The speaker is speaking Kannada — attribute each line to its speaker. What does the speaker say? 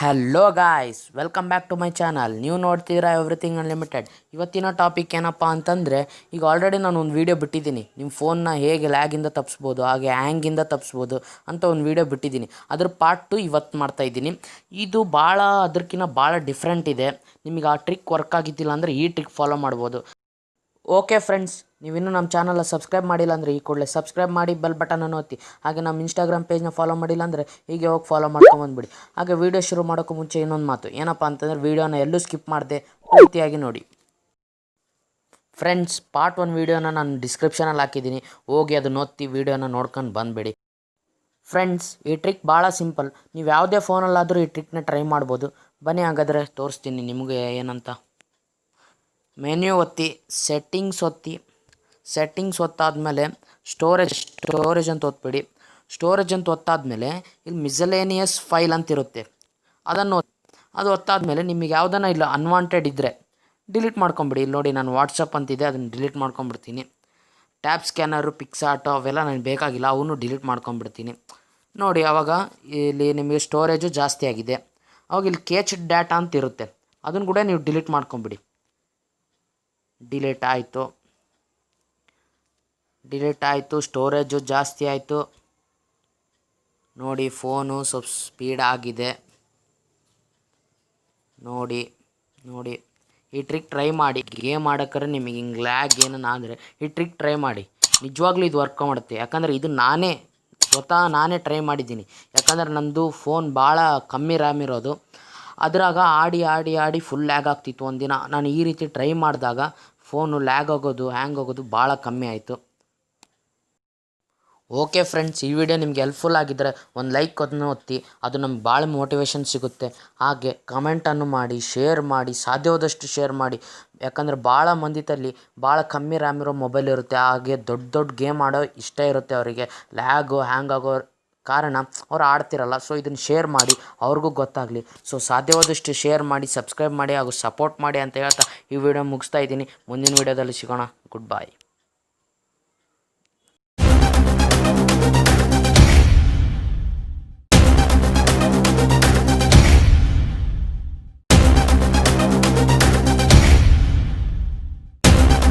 Speaker 1: Hello guys, welcome back to my channel. ನೀವು ನೋಡ್ತಿದ್ದೀರಾ ಎವ್ರಿಥಿಂಗ್ ಅನ್ಲಿಮಿಟೆಡ್. ಇವತ್ತಿನ ಟಾಪಿಕ್ ಏನಪ್ಪ ಅಂತಂದರೆ, ಈಗ ಆಲ್ರೆಡಿ ನಾನು ಒಂದು ವೀಡಿಯೋ ಬಿಟ್ಟಿದ್ದೀನಿ. ನಿಮ್ಮ ಫೋನ್ನ ಹೇಗೆ ಲ್ಯಾಗಿಂದ ತಪ್ಪಿಸ್ಬೋದು, ಹಾಗೆ ಹ್ಯಾಂಗಿಂದ ತಪ್ಪಿಸ್ಬೋದು ಅಂತ ಒಂದು ವೀಡಿಯೋ ಬಿಟ್ಟಿದ್ದೀನಿ. ಅದ್ರ ಪಾರ್ಟ್ 2 ಇವತ್ತು ಮಾಡ್ತಾಯಿದ್ದೀನಿ. ಇದು ಅದಕ್ಕಿಂತ ಭಾಳ ಡಿಫ್ರೆಂಟ್ ಇದೆ. ನಿಮಗೆ ಆ ಟ್ರಿಕ್ ವರ್ಕ್ ಆಗಿದ್ದಿಲ್ಲ ಅಂದರೆ ಈ ಟ್ರಿಕ್ ಫಾಲೋ ಮಾಡ್ಬೋದು. ಓಕೆ ಫ್ರೆಂಡ್ಸ್, ನೀವಿನ್ನೂ ನಮ್ಮ ಚಾನಲ್ನ ಸಬ್ಸ್ಕ್ರೈಬ್ ಮಾಡಿಲ್ಲ ಅಂದರೆ ಈ ಕೂಡಲೇ ಸಬ್ಸ್ಕ್ರೈಬ್ ಮಾಡಿ, ಬೆಲ್ ಬಟನನ್ನು ಒತ್ತಿ. ಹಾಗೆ ನಮ್ಮ ಇನ್ಸ್ಟಾಗ್ರಾಮ್ ಪೇಜ್ನ ಫಾಲೋ ಮಾಡಿಲ್ಲ ಅಂದರೆ ಹೀಗೆ ಹೋಗಿ ಫಾಲೋ ಮಾಡ್ಕೊಂಬಂದ್ಬಿಡಿ. ಹಾಗೆ ವೀಡಿಯೋ ಶುರು ಮಾಡೋಕ್ಕೂ ಮುಂಚೆ ಇನ್ನೊಂದು ಮಾತು ಏನಪ್ಪ ಅಂತಂದರೆ, ವೀಡಿಯೋನ ಎಲ್ಲೂ ಸ್ಕಿಪ್ ಮಾಡಿದೆ ಪೂರ್ತಿಯಾಗಿ ನೋಡಿ. ಫ್ರೆಂಡ್ಸ್, ಪಾರ್ಟ್ 1 ವೀಡಿಯೋನ ನಾನು ಡಿಸ್ಕ್ರಿಪ್ಷನಲ್ಲಿ ಹಾಕಿದ್ದೀನಿ, ಹೋಗಿ ಅದನ್ನ ಒತ್ತಿ ವೀಡಿಯೋನ ನೋಡ್ಕೊಂಡು ಬಂದುಬಿಡಿ. ಫ್ರೆಂಡ್ಸ್, ಈ ಟ್ರಿಕ್ ಭಾಳ ಸಿಂಪಲ್. ನೀವು ಯಾವುದೇ ಫೋನಲ್ಲಾದರೂ ಈ ಟ್ರಿಕ್ನ ಟ್ರೈ ಮಾಡ್ಬೋದು. ಬನ್ನಿ ಹಾಗಾದರೆ ತೋರಿಸ್ತೀನಿ ನಿಮಗೆ ಏನಂತ. ಮೆನ್ಯೂ ಒತ್ತಿ, ಸೆಟ್ಟಿಂಗ್ಸ್ ಒತ್ತಾದಮೇಲೆ ಸ್ಟೋರೇಜ್ ಅಂತ ಒತ್ಬಿಡಿ. ಸ್ಟೋರೇಜ್ ಅಂತ ಒತ್ತಾದಮೇಲೆ ಇಲ್ಲಿ ಮಿಸಲೇನಿಯಸ್ ಫೈಲ್ ಅಂತಿರುತ್ತೆ, ಅದು ಒತ್ತಾದಮೇಲೆ ನಿಮಗೆ ಯಾವುದನ್ನ ಇಲ್ಲ ಅನ್ವಾಂಟೆಡ್ ಇದ್ದರೆ ಡಿಲೀಟ್ ಮಾಡ್ಕೊಂಬಿಡಿ. ಇಲ್ಲಿ ನೋಡಿ, ನಾನು ವಾಟ್ಸಪ್ ಅಂತಿದೆ, ಅದನ್ನು ಡಿಲೀಟ್ ಮಾಡ್ಕೊಂಬಿಡ್ತೀನಿ. ಟ್ಯಾಬ್ ಸ್ಕ್ಯಾನರು, ಪಿಕ್ಸಾಟೋ ಅವೆಲ್ಲ ನನಗೆ ಬೇಕಾಗಿಲ್ಲ, ಅವನು ಡಿಲೀಟ್ ಮಾಡ್ಕೊಂಬಿಡ್ತೀನಿ. ನೋಡಿ, ಆವಾಗ ಇಲ್ಲಿ ನಿಮಗೆ ಸ್ಟೋರೇಜು ಜಾಸ್ತಿ ಆಗಿದೆ. ಅವಾಗ ಇಲ್ಲಿ ಕೇಚ್ಡ್ ಡಾಟಾ ಅಂತ ಇರುತ್ತೆ, ಅದನ್ನು ಕೂಡ ನೀವು ಡಿಲೀಟ್ ಮಾಡ್ಕೊಂಬಿಡಿ. ಡಿಲೀಟ್ ಆಯಿತು, ಸ್ಟೋರೇಜು ಜಾಸ್ತಿ ಆಯಿತು. ನೋಡಿ, ಫೋನು ಸ್ವಲ್ಪ ಸ್ಪೀಡ್ ಆಗಿದೆ. ನೋಡಿ, ಈ ಟ್ರಿಕ್ ಟ್ರೈ ಮಾಡಿ. ಗೇಮ್ ಆಡೋಕ್ಕಾರೆ ನಿಮಗೆ ಹಿಂಗೆ ಲ್ಯಾಗ್ ಏನನ್ನ ಆದರೆ ಈ ಟ್ರಿಕ್ ಟ್ರೈ ಮಾಡಿ, ನಿಜವಾಗ್ಲೂ ಇದು ವರ್ಕ್ ಮಾಡುತ್ತೆ. ಯಾಕಂದರೆ ಇದು ನಾನೇ ಟ್ರೈ ಮಾಡಿದ್ದೀನಿ. ಯಾಕಂದರೆ ನನ್ನದು ಫೋನ್ ಭಾಳ ಕಮ್ಮಿ ರ್ಯಾಮ್ ಇರೋದು. ಅದ್ರಾಗ ಆಡಿ ಫುಲ್ ಲ್ಯಾಗ್ ಆಗ್ತಿತ್ತು. ಒಂದಿನ ನಾನು ಈ ರೀತಿ ಟ್ರೈ ಮಾಡಿದಾಗ ಫೋನು ಲ್ಯಾಗ್ ಆಗೋದು, ಹ್ಯಾಂಗ್ ಆಗೋದು ಭಾಳ ಕಮ್ಮಿ ಆಯಿತು. ಓಕೆ ಫ್ರೆಂಡ್ಸ್, ಈ ವಿಡಿಯೋ ನಿಮ್ಗೆ ಹೆಲ್ಪ್ಫುಲ್ ಆಗಿದ್ದರೆ ಒಂದು ಲೈಕ್ ಒತ್ತಿ, ಅದು ನಮ್ಗೆ ಭಾಳ ಮೋಟಿವೇಶನ್ ಸಿಗುತ್ತೆ. ಹಾಗೆ ಕಮೆಂಟನ್ನು ಮಾಡಿ, ಶೇರ್ ಮಾಡಿ, ಸಾಧ್ಯವಾದಷ್ಟು ಶೇರ್ ಮಾಡಿ. ಯಾಕಂದರೆ ಭಾಳ ಮಂದಿತಲ್ಲಿ ಭಾಳ ಕಮ್ಮಿ ರ್ಯಾಮ್ ಇರೋ ಮೊಬೈಲ್ ಇರುತ್ತೆ. ಹಾಗೆ ದೊಡ್ಡ ಗೇಮ್ ಆಡೋ ಇಷ್ಟ ಇರುತ್ತೆ ಅವರಿಗೆ. ಲ್ಯಾಗು ಹ್ಯಾಂಗ್ ಆಗೋ ಕಾರಣ ಅವ್ರು ಆಡ್ತಿರಲ್ಲ. ಸೊ ಇದನ್ನು ಶೇರ್ ಮಾಡಿ, ಅವ್ರಿಗೂ ಗೊತ್ತಾಗಲಿ. ಸೊ ಸಾಧ್ಯವಾದಷ್ಟು ಶೇರ್ ಮಾಡಿ, ಸಬ್ಸ್ಕ್ರೈಬ್ ಮಾಡಿ ಹಾಗೂ ಸಪೋರ್ಟ್ ಮಾಡಿ ಅಂತ ಹೇಳ್ತಾ ಈ ವಿಡಿಯೋ ಮುಗಿಸ್ತಾ ಇದ್ದೀನಿ. ಮುಂದಿನ ವಿಡಿಯೋದಲ್ಲಿ ಸಿಗೋಣ. ಗುಡ್ ಬಾಯ್.